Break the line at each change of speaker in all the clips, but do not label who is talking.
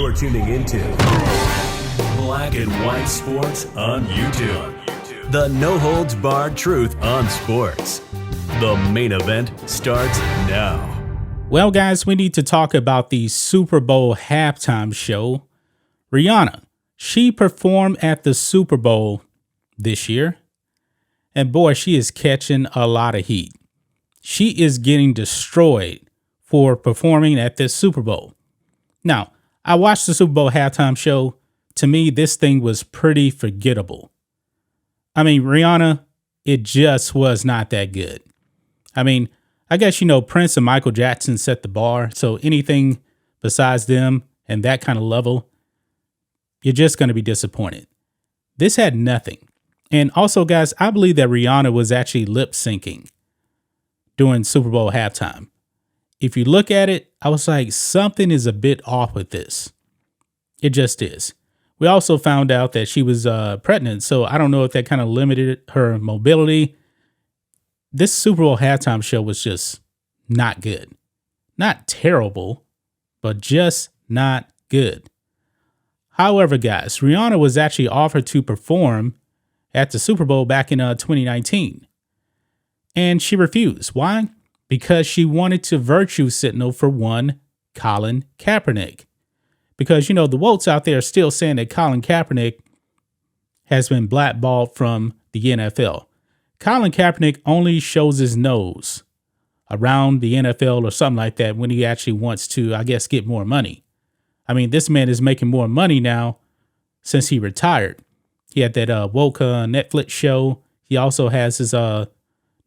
You're tuning into Black and White Sports on YouTube. The no-holds-barred truth on sports. The main event starts now.
Well, guys, we need to talk about the Super Bowl halftime show. Rihanna, she performed at the Super Bowl this year. And boy, she is catching a lot of heat. She is getting destroyed for performing at this Super Bowl. Now, I watched the Super Bowl halftime show. To me, this thing was pretty forgettable. I mean, Rihanna, it just was not that good. I mean, I guess, Prince and Michael Jackson set the bar. So anything besides them and that kind of level, you're just going to be disappointed. This had nothing. And also, guys, I believe that Rihanna was actually lip syncing during Super Bowl halftime. If you look at it, I was like, something is a bit off with this. It just is. We also found out that she was pregnant, so I don't know if that kind of limited her mobility. This Super Bowl halftime show was just not good. Not terrible, but just not good. However, guys, Rihanna was actually offered to perform at the Super Bowl back in 2019. And she refused. Why? Because she wanted to virtue signal for one Colin Kaepernick. Because, the votes out there are still saying that Colin Kaepernick has been blackballed from the NFL. Colin Kaepernick only shows his nose around the NFL or something like that when he actually wants to, I guess, get more money. I mean, this man is making more money now since he retired. He had that woke Netflix show. He also has his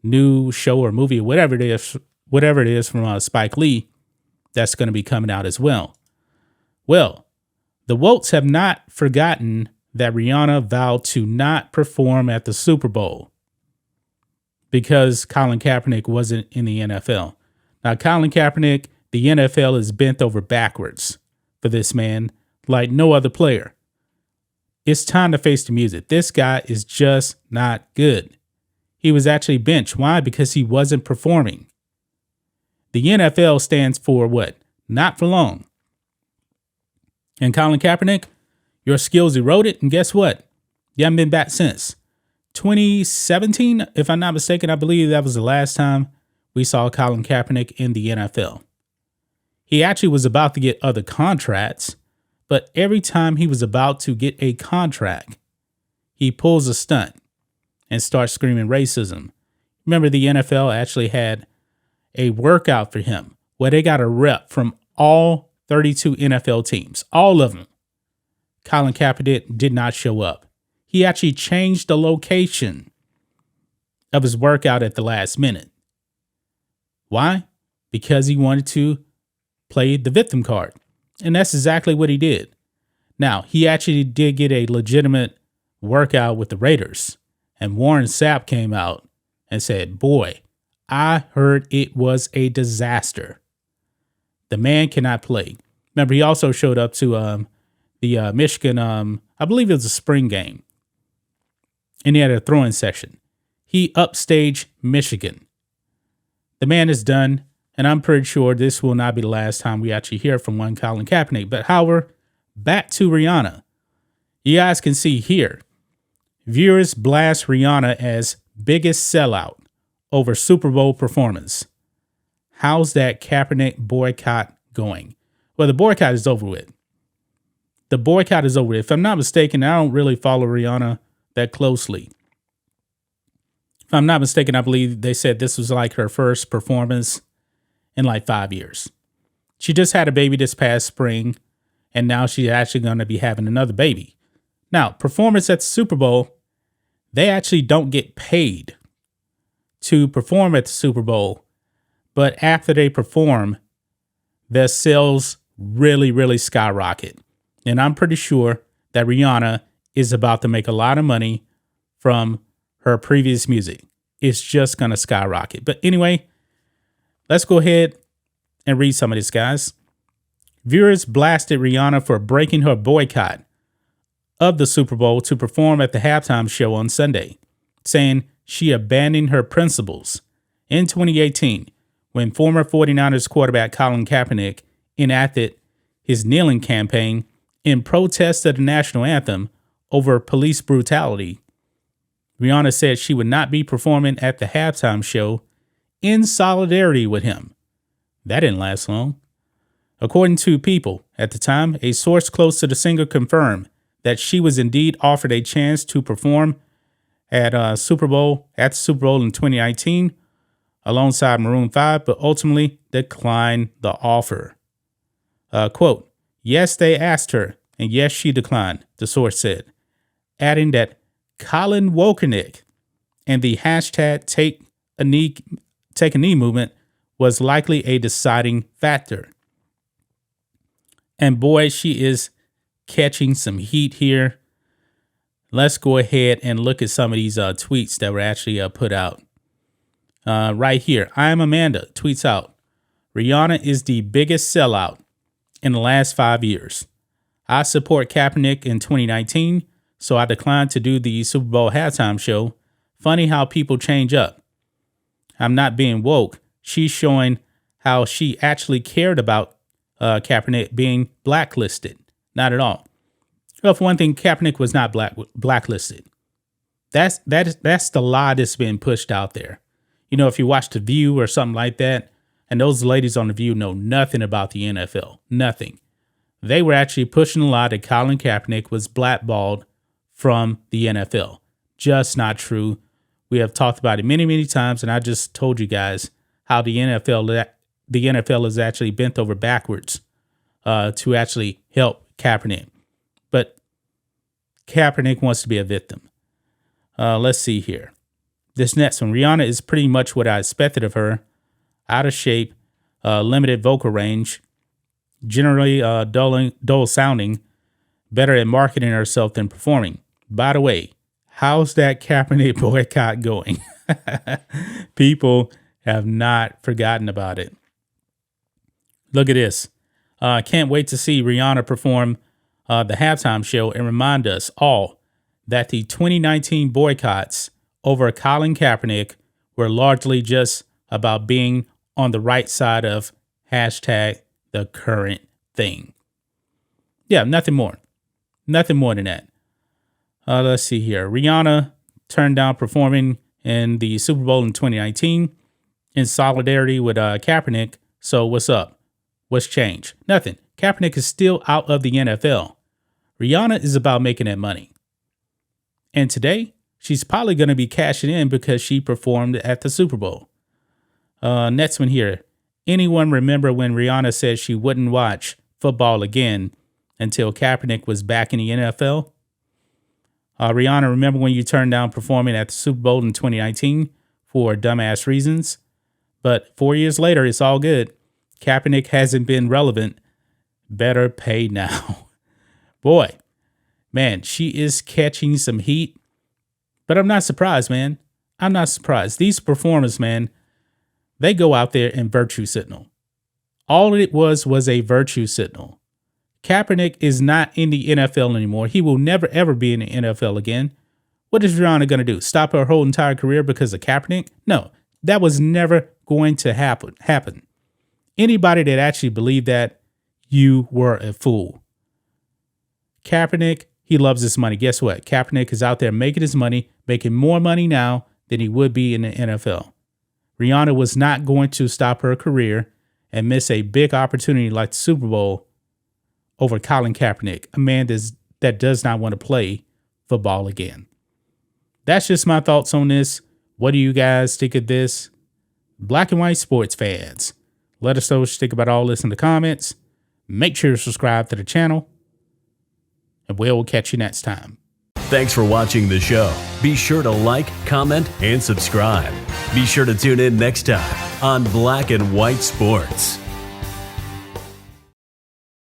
new show or movie or whatever it is from Spike Lee that's going to be coming out as well. Well, the Wolves have not forgotten that Rihanna vowed to not perform at the Super Bowl because Colin Kaepernick wasn't in the NFL. Now, Colin Kaepernick, the NFL is bent over backwards for this man like no other player. It's time to face the music. This guy is just not good. He was actually benched. Why? Because he wasn't performing. The NFL stands for what? Not for long. And Colin Kaepernick, your skills eroded. And guess what? You haven't been back since 2017. If I'm not mistaken, I believe that was the last time we saw Colin Kaepernick in the NFL. He actually was about to get other contracts, but every time he was about to get a contract, he pulls a stunt and starts screaming racism. Remember, the NFL actually had a workout for him where they got a rep from all 32 NFL teams, all of them. Colin Kaepernick did not show up. He actually changed the location of his workout at the last minute. Why? Because he wanted to play the victim card. And that's exactly what he did. Now, he actually did get a legitimate workout with the Raiders. And Warren Sapp came out and said, boy, I heard it was a disaster. The man cannot play. Remember, he also showed up to the Michigan, I believe it was a spring game. And he had a throwing section. He upstaged Michigan. The man is done. And I'm pretty sure this will not be the last time we actually hear from one Colin Kaepernick. But however, back to Rihanna. You guys can see here. Viewers blast Rihanna as biggest sellout over Super Bowl performance. How's that Kaepernick boycott going? Well, the boycott is over with. The boycott is over with. If I'm not mistaken, I don't really follow Rihanna that closely. If I'm not mistaken, I believe they said this was like her first performance in like 5 years. She just had a baby this past spring, and now she's actually going to be having another baby. Now, performance at the Super Bowl, they actually don't get paid to perform at the Super Bowl, but after they perform, their sales really, really skyrocket. And I'm pretty sure that Rihanna is about to make a lot of money from her previous music. It's just going to skyrocket. But anyway, let's go ahead and read some of this, guys. Viewers blasted Rihanna for breaking her boycott of the Super Bowl to perform at the halftime show on Sunday, saying she abandoned her principles in 2018 when former 49ers quarterback Colin Kaepernick enacted his kneeling campaign in protest of the national anthem over police brutality. Rihanna said she would not be performing at the halftime show in solidarity with him. That didn't last long. According to People at the time, a source close to the singer confirmed that she was indeed offered a chance to perform at the Super Bowl in 2019 alongside Maroon 5, but ultimately declined the offer. Quote, yes, they asked her, and yes, she declined, the source said, adding that Colin Kaepernick and the hashtag take a knee movement was likely a deciding factor. And boy, she is catching some heat here. Let's go ahead and look at some of these tweets that were actually put out. Right here, I am Amanda tweets out, Rihanna is the biggest sellout in the last 5 years. I support Kaepernick in 2019, so I declined to do the Super Bowl halftime show. Funny how people change up. I'm not being woke. She's showing how she actually cared about Kaepernick being blacklisted. Not at all. Well, for one thing, Kaepernick was not blacklisted. That's the lie that's been pushed out there. You know, if you watch The View or something like that, and those ladies on The View know nothing about the NFL, nothing. They were actually pushing a lie that Colin Kaepernick was blackballed from the NFL. Just not true. We have talked about it many, many times, and I just told you guys how the NFL is actually bent over backwards to actually help Kaepernick. But Kaepernick wants to be a victim. Let's see here. This next one, Rihanna is pretty much what I expected of her. Out of shape, limited vocal range, generally dull sounding, better at marketing herself than performing. By the way, how's that Kaepernick boycott going? People have not forgotten about it. Look at this. Can't wait to see Rihanna perform the halftime show and remind us all that the 2019 boycotts over Colin Kaepernick were largely just about being on the right side of hashtag the current thing. Yeah, nothing more. Nothing more than that. Let's see here. Rihanna turned down performing in the Super Bowl in 2019 in solidarity with Kaepernick. So what's up? What's changed? Nothing. Kaepernick is still out of the NFL. Rihanna is about making that money. And today, she's probably going to be cashing in because she performed at the Super Bowl. Next one here. Anyone remember when Rihanna said she wouldn't watch football again until Kaepernick was back in the NFL? Rihanna, remember when you turned down performing at the Super Bowl in 2019 for dumbass reasons? But 4 years later, it's all good. Kaepernick hasn't been relevant. Better pay now. Boy, man, she is catching some heat. But I'm not surprised, man. I'm not surprised. These performers, man, they go out there and virtue signal. All it was a virtue signal. Kaepernick is not in the NFL anymore. He will never, ever be in the NFL again. What is Rihanna going to do? Stop her whole entire career because of Kaepernick? No, that was never going to happen. Anybody that actually believed that, you were a fool. Kaepernick, he loves his money. Guess what? Kaepernick is out there making his money, making more money now than he would be in the NFL. Rihanna was not going to stop her career and miss a big opportunity like the Super Bowl over Colin Kaepernick, a man that does not want to play football again. That's just my thoughts on this. What do you guys think of this? Black and white sports fans, let us know what you think about all this in the comments. Make sure to subscribe to the channel, and we'll catch you next time.
Thanks for watching the show. Be sure to like, comment, and subscribe. Be sure to tune in next time on Black and White Sports.